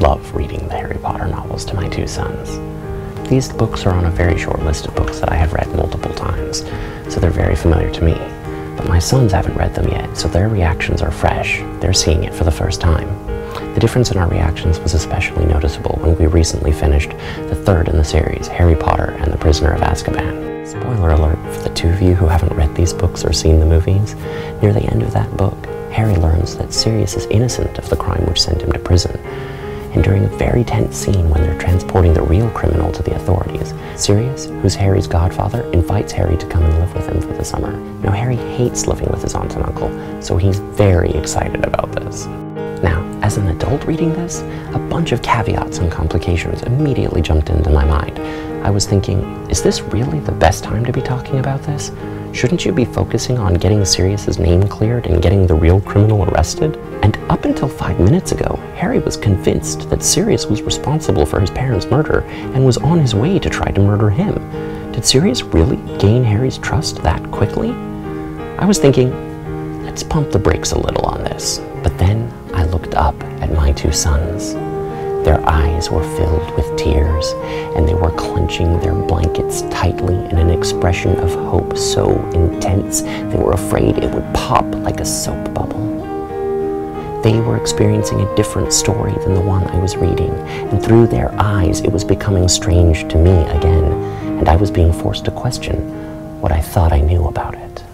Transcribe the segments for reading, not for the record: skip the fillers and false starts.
love reading the Harry Potter novels to my two sons. These books are on a very short list of books that I have read multiple times, so they're very familiar to me. But my sons haven't read them yet, so their reactions are fresh. They're seeing it for the first time. The difference in our reactions was especially noticeable when we recently finished the third in the series, Harry Potter and the Prisoner of Azkaban. Spoiler alert for the two of you who haven't read these books or seen the movies. Near the end of that book, Harry learns that Sirius is innocent of the crime which sent him to prison. And during a very tense scene when they're transporting the real criminal to the authorities, Sirius, who's Harry's godfather, invites Harry to come and live with him for the summer. Now, Harry hates living with his aunt and uncle, so he's very excited about this. Now, as an adult reading this, a bunch of caveats and complications immediately jumped into my mind. I was thinking, is this really the best time to be talking about this? Shouldn't you be focusing on getting Sirius's name cleared and getting the real criminal arrested? And up until 5 minutes ago, Harry was convinced that Sirius was responsible for his parents' murder and was on his way to try to murder him. Did Sirius really gain Harry's trust that quickly? I was thinking, let's pump the brakes a little on this. But then I looked up at my two sons. Their eyes were filled with tears, and they were clenching their blankets tightly in an expression of hope so intense they were afraid it would pop like a soap bubble. They were experiencing a different story than the one I was reading, and through their eyes it was becoming strange to me again, and I was being forced to question what I thought I knew about it.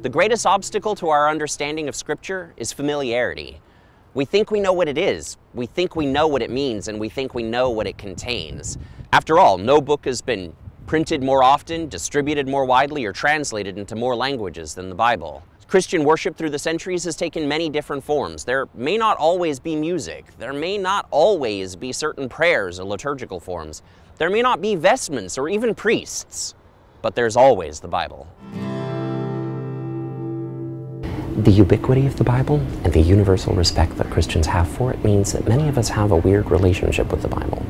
The greatest obstacle to our understanding of Scripture is familiarity. We think we know what it is, we think we know what it means, and we think we know what it contains. After all, no book has been printed more often, distributed more widely, or translated into more languages than the Bible. Christian worship through the centuries has taken many different forms. There may not always be music. There may not always be certain prayers or liturgical forms. There may not be vestments or even priests, but there's always the Bible. The ubiquity of the Bible and the universal respect that Christians have for it means that many of us have a weird relationship with the Bible.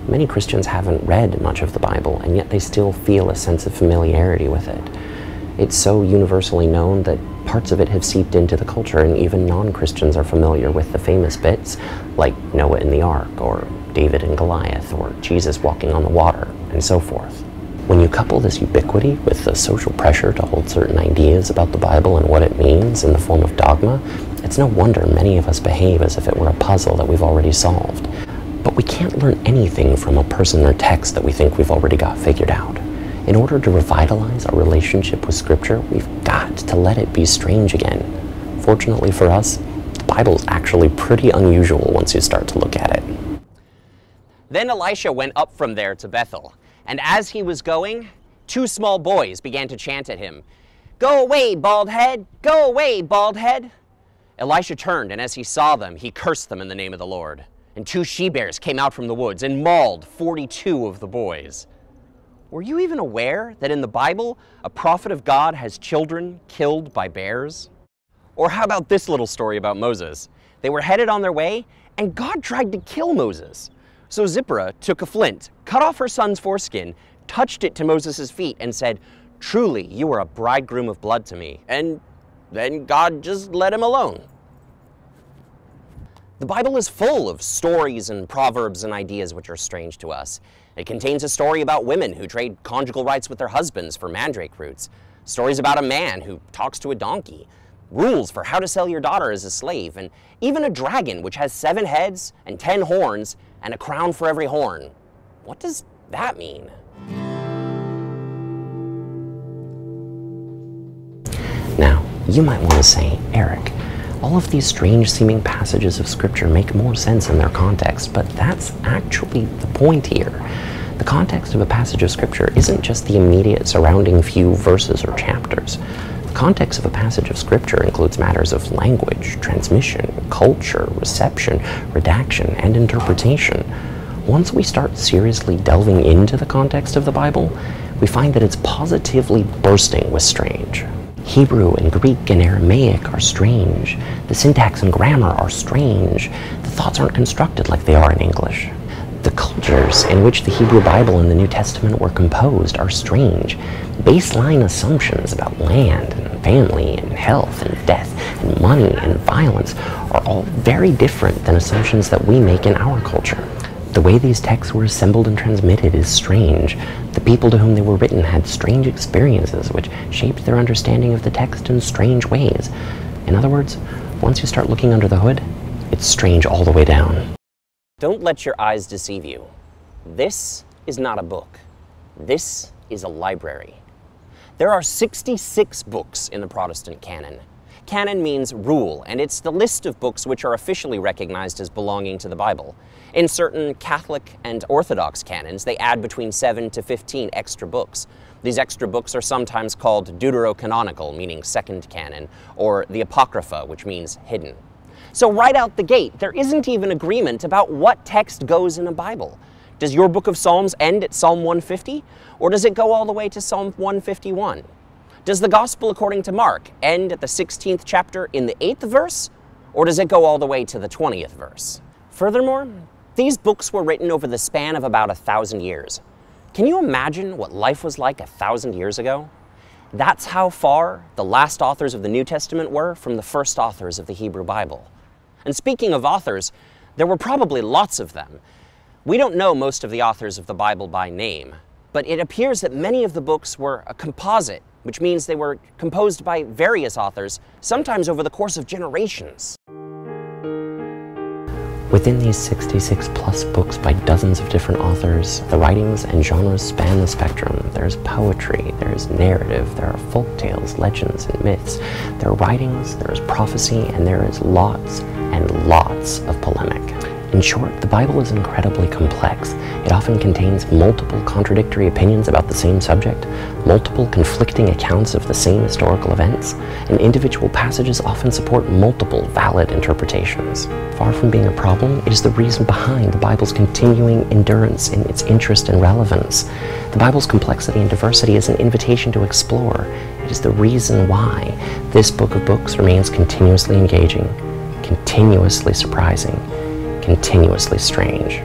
Many Christians haven't read much of the Bible, and yet they still feel a sense of familiarity with it. It's so universally known that parts of it have seeped into the culture, and even non-Christians are familiar with the famous bits, like Noah in the Ark, or David and Goliath, or Jesus walking on the water, and so forth. When you couple this ubiquity with the social pressure to hold certain ideas about the Bible and what it means in the form of dogma, it's no wonder many of us behave as if it were a puzzle that we've already solved. But we can't learn anything from a person or text that we think we've already got figured out. In order to revitalize our relationship with Scripture, we've got to let it be strange again. Fortunately for us, the Bible is actually pretty unusual once you start to look at it. Then Elisha went up from there to Bethel. And as he was going, 2 small boys began to chant at him, "Go away, bald head! Go away, bald head!" Elisha turned, and as he saw them, he cursed them in the name of the Lord. And 2 she-bears came out from the woods and mauled 42 of the boys. Were you even aware that in the Bible, a prophet of God has children killed by bears? Or how about this little story about Moses? They were headed on their way, and God tried to kill Moses. So Zipporah took a flint, cut off her son's foreskin, touched it to Moses' feet, and said, "Truly, you are a bridegroom of blood to me." And then God just let him alone. The Bible is full of stories and proverbs and ideas which are strange to us. It contains a story about women who trade conjugal rights with their husbands for mandrake roots, stories about a man who talks to a donkey, rules for how to sell your daughter as a slave, and even a dragon which has 7 heads and 10 horns and a crown for every horn. What does that mean? Now, you might want to say, Eric, all of these strange seeming passages of Scripture make more sense in their context, but that's actually the point here. The context of a passage of Scripture isn't just the immediate surrounding few verses or chapters. The context of a passage of Scripture includes matters of language, transmission, culture, reception, redaction, and interpretation. Once we start seriously delving into the context of the Bible, we find that it's positively bursting with strange. Hebrew and Greek and Aramaic are strange. The syntax and grammar are strange. The thoughts aren't constructed like they are in English. The cultures in which the Hebrew Bible and the New Testament were composed are strange. Baseline assumptions about land and family and health and death and money and violence are all very different than assumptions that we make in our culture. The way these texts were assembled and transmitted is strange. The people to whom they were written had strange experiences which shaped their understanding of the text in strange ways. In other words, once you start looking under the hood, it's strange all the way down. Don't let your eyes deceive you. This is not a book. This is a library. There are 66 books in the Protestant canon. Canon means rule, and it's the list of books which are officially recognized as belonging to the Bible. In certain Catholic and Orthodox canons, they add between 7 to 15 extra books. These extra books are sometimes called deuterocanonical, meaning second canon, or the Apocrypha, which means hidden. So right out the gate, there isn't even agreement about what text goes in a Bible. Does your book of Psalms end at Psalm 150, or does it go all the way to Psalm 151? Does the Gospel according to Mark end at the 16th chapter in the 8th verse, or does it go all the way to the 20th verse? Furthermore, these books were written over the span of about 1,000 years. Can you imagine what life was like 1,000 years ago? That's how far the last authors of the New Testament were from the first authors of the Hebrew Bible. And speaking of authors, there were probably lots of them. We don't know most of the authors of the Bible by name, but it appears that many of the books were a composite, which means they were composed by various authors, sometimes over the course of generations. Within these 66 plus books by dozens of different authors, the writings and genres span the spectrum. There's poetry, there's narrative, there are folk tales, legends, and myths. There are writings, there is prophecy, and there is lots and lots of polemic. In short, the Bible is incredibly complex. It often contains multiple contradictory opinions about the same subject, multiple conflicting accounts of the same historical events, and individual passages often support multiple valid interpretations. Far from being a problem, it is the reason behind the Bible's continuing endurance in its interest and relevance. The Bible's complexity and diversity is an invitation to explore. It is the reason why this book of books remains continuously engaging, continuously surprising, continuously strange.